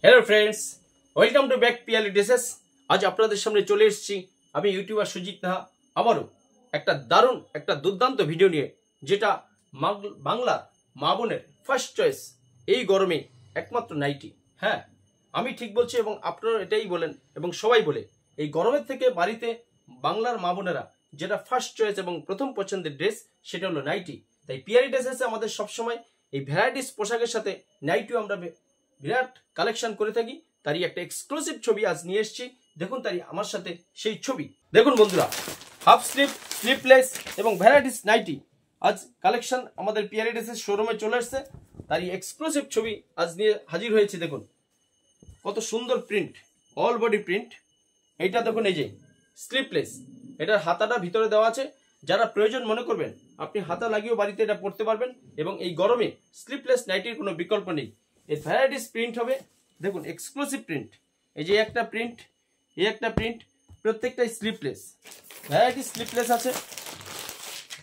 Hello friends, welcome to back Piyali dresses. আজ আপনাদের সামনে চলে এসেছি আমি ইউটিউবার সুজিত নাহা আবারও একটা দুর্দান্ত ভিডিও নিয়ে, যেটা বাংলার মা বোনের ফার্স্ট চয়েস এই গরমে একমাত্র নাইটি। হ্যাঁ, আমি ঠিক বলছি এবং আপনারা এটাই বলেন এবং সবাই বলে, এই গরমের থেকে বাড়িতে বাংলার মা বোনেরা যেটা ফার্স্ট চয়েস এবং প্রথম পছন্দের ড্রেস সেটা হলো নাইটি। তাই পিয়ালি ড্রেসেসে আমাদের সবসময় এই ভ্যারাইটিস পোশাকের সাথে নাইটিও আমরা বিরাট কালেকশন করে থাকি। তারই একটা এক্সক্লুসিভ ছবি আজ নিয়ে এসেছি। দেখুন তারই আমার সাথে সেই ছবি। দেখুন বন্ধুরা, হাফ স্লিভ, স্লিভলেস এবং ভ্যারাইটিস নাইটি আজ কালেকশন আমাদের পিয়ালি ড্রেসেস শোরুমে চলে এসেছে। তারই এক্সক্লুসিভ ছবি আজ নিয়ে হাজির হয়েছে। দেখুন কত সুন্দর প্রিন্ট, অল বডি প্রিন্ট। এইটা দেখুন, এই যে স্লিভলেস, এটার হাতাটা ভিতরে দেওয়া আছে। যারা প্রয়োজন মনে করবেন আপনি হাতা লাগিয়েও বাড়িতে এটা পরতে পারবেন এবং এই গরমে স্লিভলেস নাইটির কোনো বিকল্প নেই। এর ভ্যারাইটিস প্রিন্ট হবে। দেখুন এক্সক্লুসিভ প্রিন্ট, এই যে একটা প্রিন্ট, এই একটা প্রিন্ট, প্রত্যেকটাই স্লিভলেস, ভ্যারাইটিস স্লিভলেস আছে।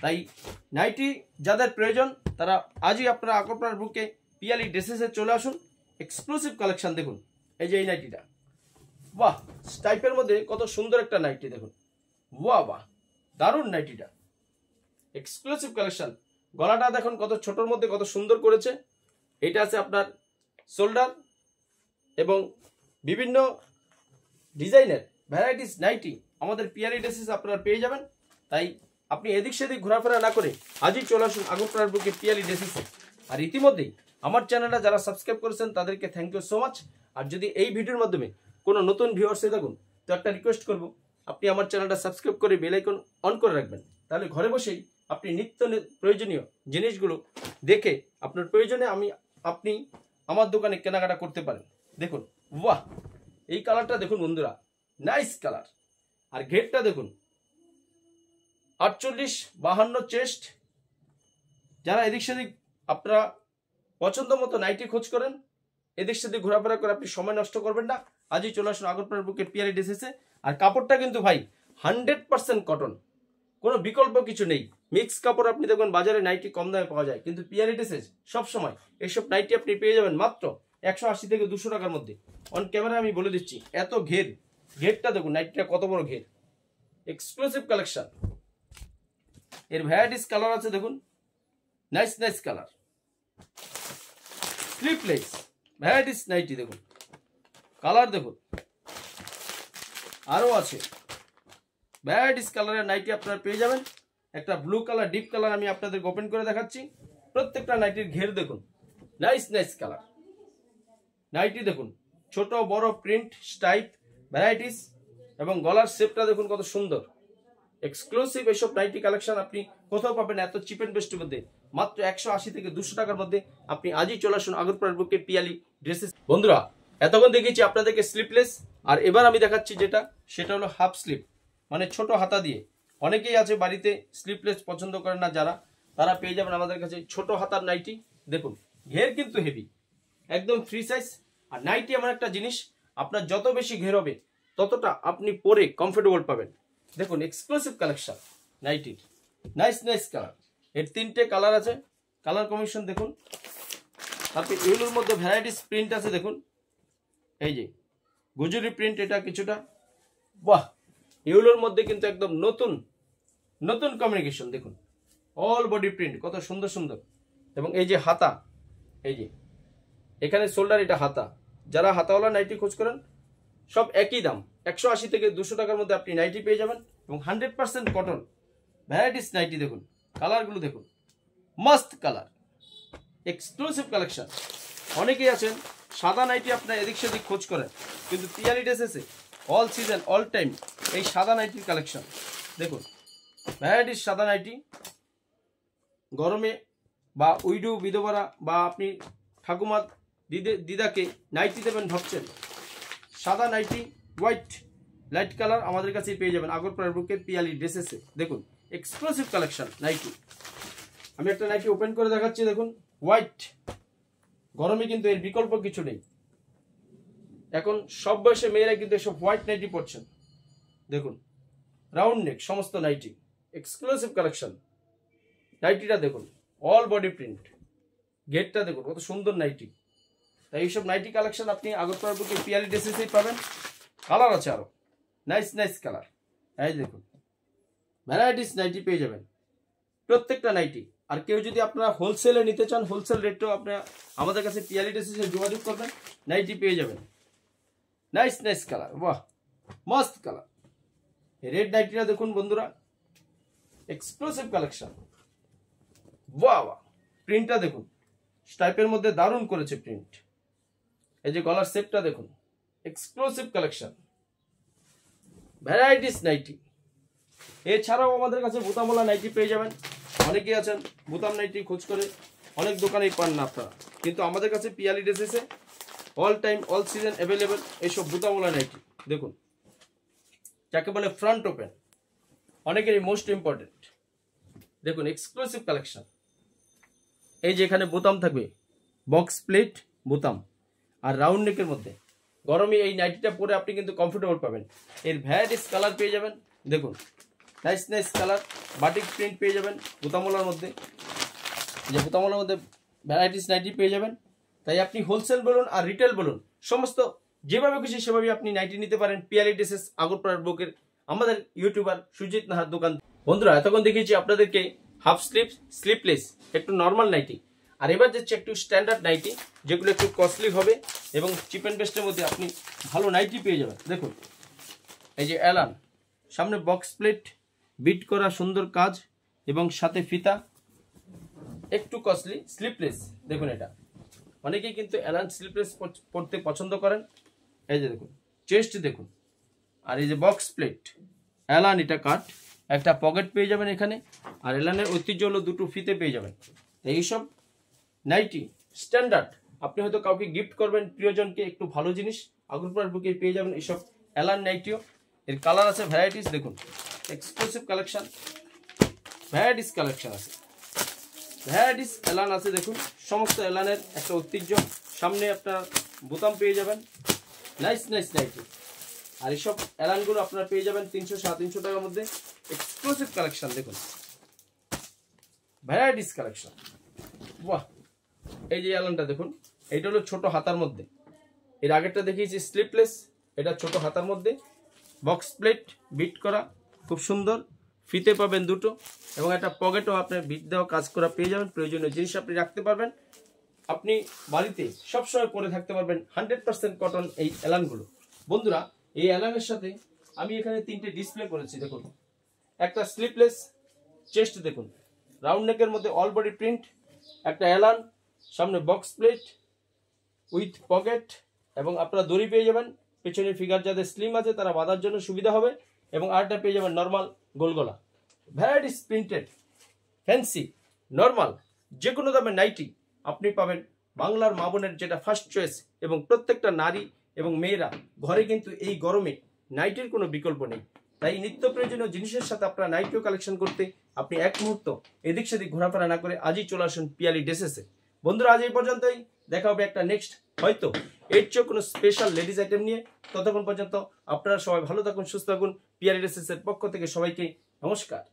তাই নাইটি যাদের প্রয়োজন তারা আজই আপনারা আকর্ষণের বুকে পিয়ালি ড্রেসেসে চলে আসুন। এক্সক্লুসিভ কালেকশন দেখুন, এই যে এই নাইটিটা, বাহ, স্টাইপের মধ্যে কত সুন্দর একটা নাইটি। দেখুন বাহ বাহ, দারুণ নাইটিটা, এক্সক্লুসিভ কালেকশন। গলাটা দেখুন কত ছোটর মধ্যে কত সুন্দর করেছে। এটা আছে আপনার শোল্ডার এবং বিভিন্ন ডিজাইনের ভ্যারাইটিস নাইটি আমাদের পিয়ালি ড্রেসেস আপনারা পেয়ে যাবেন। তাই আপনি এদিক সেদিক ঘোরাফেরা না করে আজই চলে আসুন আগরপাড়ার বুকে পিয়ালি ড্রেসেসে। আর ইতিমধ্যেই আমার চ্যানেলটা যারা সাবস্ক্রাইব করেছেন তাদেরকে থ্যাংক ইউ সো মাচ। আর যদি এই ভিডিওর মাধ্যমে কোনো নতুন ভিউয়ার্স হয়ে থাকুন তো একটা রিকোয়েস্ট করব, আপনি আমার চ্যানেলটা সাবস্ক্রাইব করে বেল আইকন অন করে রাখবেন। তাহলে ঘরে বসেই আপনি নিত্য প্রয়োজনীয় জিনিসগুলো দেখে আপনার প্রয়োজনে আপনি আমার দোকানে কেনাকাটা করতে পারেন। দেখুন বাহ, এই কালারটা দেখুন বন্ধুরা, নাইস কালার। আর ঘেরটা দেখুন 48-52 চেস্ট। যারা এদিক সেদিক আপনারা পছন্দ মতো নাইটি খোঁজ করেন, এদিক সেদিক ঘোরাফেরা করে আপনি সময় নষ্ট করবেন না। আজই চলে আসুন আগরপাড়ার বুকে পিয়ালি ড্রেসেসে। আর কাপড়টা কিন্তু ভাই 100% কটন, কোনো বিকল্প কিছু নেই। মিক্স কাপড় আপনি দেখবেন বাজারে নাইটি কম দামে পাওয়া যায়, কিন্তু পিয়ালি ড্রেসেস সবসময় এইসব নাইটি আপনি পেয়ে যাবেন মাত্র 180 থেকে 200 টাকার মধ্যে। অন ক্যামেরা আমি বলে দিচ্ছি, এত ঘেরটা দেখুন, নাইটিটা কত বড় ঘের, এক্সক্লুসিভ কালেকশন। এর ভ্যারাইটিস কালার আছে দেখুন, nice nice colour. Sleeveless varieties nightie দেখুন, কালার দেখুন, আরো আছে ভ্যারাইটিস কালারের নাইটি আপনারা পেয়ে যাবেন। একটা ব্লু কালার, ডিপ কালার আমি আপনাদের ওপেন করে দেখাচ্ছি। প্রত্যেকটা নাইটির ঘের দেখুন, নাইস নাইস কালার। নাইটি দেখুন, ছোট বড় প্রিন্ট, স্টাইপ, ভ্যারাইটিস এবং গলার শেপটা দেখুন কত সুন্দর। এক্সক্লুসিভ এসব নাইটি কালেকশন আপনি কোথাও পাবেন এত চিপ এন্ড বেস্টের মধ্যে, মাত্র 180 থেকে 200 টাকার মধ্যে। আপনি আজই চলে আসুন আগরপাড়ার বুকে পিয়ালি ড্রেসেস। বন্ধুরা, এতক্ষণ দেখিয়েছি আপনাদেরকে স্লিভলেস, আর এবার আমি দেখাচ্ছি সেটা হলো হাফ স্লিভ, মানে ছোট হাতা দিয়ে। অনেকেই আছে বাড়িতে স্লিভলেস পছন্দ করেন না যারা, তারা পেয়ে যাবেন আমাদের কাছে ছোট হাতার নাইটি। দেখুন ঘের কিন্তু হেভি, একদম ফ্রি সাইজ। আর নাইটি এমন একটা জিনিস, আপনার যত বেশি ঘের হবে ততটা আপনি পরে কমফোর্টেবল পাবেন। দেখুন এক্সক্লুসিভ কালেকশন নাইটির, নাইস নাইস কালার। এর 3টে কালার আছে, কালার কম্বিনেশন দেখুন। তারপরে এগুলোর মধ্যে ভ্যারাইটিস প্রিন্ট আছে দেখুন, এই যে গুজরি প্রিন্ট, এটা কিছুটা, বাহ, এগুলোর মধ্যে কিন্তু একদম নতুন নতুন কমিউনিকেশন। দেখুন অল বডি প্রিন্ট কত সুন্দর সুন্দর। এবং এই যে হাতা, এই যে এখানে শোল্ডার, এটা হাতা। যারা হাতাওয়ালা নাইটি খোঁজ করেন সব একই দাম, 180 থেকে 200 টাকার মধ্যে আপনি নাইটি পেয়ে যাবেন এবং 100% কটন ভ্যারাইটিস নাইটি। দেখুন কালারগুলো দেখুন, মাস্ট কালার, এক্সক্লুসিভ কালেকশন। অনেকেই আছেন সাদা নাইটি আপনার এদিক সেদিক খোঁজ করেন, কিন্তু পিয়ালি ড্রেসেসে অল সিজন অল টাইম এই সাদা নাইটির কালেকশন। দেখুন ভ্যারাইটিস সাদা নাইটি, গরমে বা উইডো বিধবারা বা আপনি ঠাকুমা দিদাকে নাইটি দেবেন ভাবছেন, সাদা নাইটি হোয়াইট লাইট কালার আমাদের কাছেই পেয়ে যাবেন আগরপাড়ার বুকের পিয়ালি ড্রেসেসে। দেখুন এক্সক্লুসিভ কালেকশন নাইটি। আমি একটা নাইটি ওপেন করে দেখাচ্ছি, দেখুন হোয়াইট। গরমে কিন্তু এর বিকল্প কিছু নেই। এখন সব বয়সে মেয়েরা কিন্তু এসব হোয়াইট নাইটি পরছেন। দেখুন রাউন্ড নেক সমস্ত নাইটি, এক্সক্লুসিভ কালেকশন। নাইটিটা দেখুন অল বডি প্রিন্ট, গেটটা দেখুন কত সুন্দর নাইটি। তাই এইসব নাইটি কালেকশন আপনি আগরপাড়ার বুকে পিয়ালি ড্রেসেসেই পাবেন। কালার আছে আরো নাইস নাইস কালার। এই দেখুন ভ্যারাইটিস নাইটি পেয়ে যাবেন প্রত্যেকটা নাইটি। আর কেউ যদি আপনারা হোলসেলে নিতে চান, হোলসেল রেটও আপনারা আমাদের কাছে পিয়ালি ড্রেসেসে যোগাযোগ করবেন, নাইটি পেয়ে যাবেন। নাইস নাইস কালার, বাহ মস্ত কালার। রেড নাইটিটা দেখুন বন্ধুরা, এক্সক্লুসিভ কালেকশন। বাহ বাহ, প্রিন্টটা দেখুন, স্টাইপের মধ্যে দারুণ করেছে প্রিন্ট। এই যে গলার সেটটা দেখুন, এক্সক্লুসিভ কালেকশন, ভ্যারাইটিস নাইটি। এছাড়াও আমাদের কাছে বোতামওয়ালা নাইটি পেয়ে যাবেন। অনেকেই আছেন বোতাম নাইটি খোঁজ করে অনেক দোকানেই পান না আপনারা, কিন্তু আমাদের কাছে পিয়ালি ড্রেসেসে all time all season available এইসব বোতামওয়ালা নাইটি। দেখুন যাকে বলে ফ্রন্ট ওপেন, অনেকেরই মোস্ট ইম্পর্টেন্ট। দেখুন এক্সক্লুসিভ কালেকশন। এই যে এখানে বোতাম থাকবে, বক্স প্লেট বোতাম, আর রাউন্ড নেকের মধ্যে। গরমে এই নাইটিটা পরে আপনি কিন্তু কমফোর্টেবল পাবেন। এর ভ্যারাইটিস কালার পেয়ে যাবেন। দেখুন nice nice colour, batik print পেয়ে যাবেন বোতামওয়ালার মধ্যে। যে বোতামওয়ালার মধ্যে ভ্যারাইটিস নাইটি পেয়ে যাবেন। তাই আপনি হোলসেল বলুন আর রিটেল বলুন, সমস্ত যেভাবে খুশি সেভাবে আপনি নাইটি নিতে পারেন পিয়ালি ড্রেসেস আগরপাড়ার বুকের আমাদের ইউটিউবার সুজিত নাহার দোকান। বন্ধুরা এতক্ষণ দেখিয়েছি আপনাদেরকে হাফ স্লিভ, স্লিপলেস, একটু নর্মাল নাইটি। আর এবার যাচ্ছে একটু স্ট্যান্ডার্ড নাইটি, যেগুলো একটু কস্টলি হবে এবং চিপ অ্যান্ড বেস্টের মধ্যে আপনি ভালো নাইটি পেয়ে যাবেন। দেখুন এই যে অ্যালান, সামনে বক্স প্লেট, বিট করা সুন্দর কাজ এবং সাথে ফিতা, একটু কস্টলি, স্লিপলেস। দেখুন এটা অনেকেই কিন্তু অ্যালান স্লিপলেস পড়তে পছন্দ করেন। এই যে দেখুন চেস্ট দেখুন, আর এই যে বক্স প্লেট অ্যালান, এটা কাট, একটা পকেট পেয়ে যাবেন এখানে। আর অ্যালানের ঐতিহ্য হলো দুটো ফিতে পেয়ে যাবেন। এইসব নাইটি স্ট্যান্ডার্ড, আপনি হয়তো কাউকে গিফট করবেন, প্রিয়জনকে একটু ভালো জিনিস, আগরপাড়ার বুকে পেয়ে যাবেন এইসব অ্যালান নাইটিও। এর কালার আছে ভ্যারাইটিস, দেখুন এক্সক্লুসিভ কালেকশন, ভ্যারাইটিস কালেকশন আছে, ভ্যারাইটিস অ্যালান আছে। দেখুন সমস্ত অ্যালানের একটা ঐতিহ্য, সামনে আপনার বোতাম পেয়ে যাবেন। Nice nice nightie. আর এইসব অ্যালানগুলো আপনারা পেয়ে যাবেন 300-350 টাকার মধ্যে। এক্সক্লুসিভ কালেকশন, দেখুন ভ্যারাইটিস কালেকশন। বাহ, এই যে অ্যালানটা দেখুন, এইটা হলো ছোট হাতার মধ্যে। এর আগেরটা দেখিয়েছি স্লিপলেস, এটা ছোট হাতার মধ্যে, বক্স প্লেট, বিট করা, খুব সুন্দর, ফিতে পাবেন দুটো এবং একটা পকেটও আপনার বিট দেওয়া কাজ করা পেয়ে যাবেন। প্রয়োজনীয় জিনিস আপনি রাখতে পারবেন, আপনি বাড়িতে সবসময় পরে থাকতে পারবেন। 100% কটন এই অ্যালানগুলো। বন্ধুরা এই অ্যালানের সাথে আমি এখানে 3টে ডিসপ্লে করেছি। দেখুন একটা স্লিপলেস, চেস্ট দেখুন, রাউন্ড নেকের মধ্যে অল বডি প্রিন্ট, একটা অ্যালান, সামনে বক্স প্লেট উইথ পকেট এবং আপনারা দড়ি পেয়ে যাবেন। পেছনের ফিগার যাদের স্লিম আছে তারা বাঁধার জন্য সুবিধা হবে। এবং আরেকটা পেয়ে যাবেন নর্মাল গোলগলা। ভ্যারাইটিস প্রিন্টেড, ফ্যান্সি, নর্মাল, যে কোনো দামের নাইটি আপনি পাবেন বাংলার মা বোনের যেটা ফার্স্ট চয়েস। এবং প্রত্যেকটা নারী এবং মেয়েরা ঘরে কিন্তু এই গরমে নাইটির কোনো বিকল্প নেই। তাই নিত্য প্রয়োজনীয় জিনিসের সাথে আপনারা নাইটিও কালেকশন করতে আপনি এক মুহূর্ত এদিক সেদিক ঘোরাফেরা না করে আজই চলে আসুন পিয়ালি ড্রেসেসে। বন্ধুরা আজ এই পর্যন্তই, দেখা হবে একটা নেক্সট হয়তো এর চেয়ে কোনো স্পেশাল লেডিস আইটেম নিয়ে। ততক্ষণ পর্যন্ত আপনারা সবাই ভালো থাকুন, সুস্থ থাকুন। পিয়ালি ড্রেসেসের পক্ষ থেকে সবাইকে নমস্কার।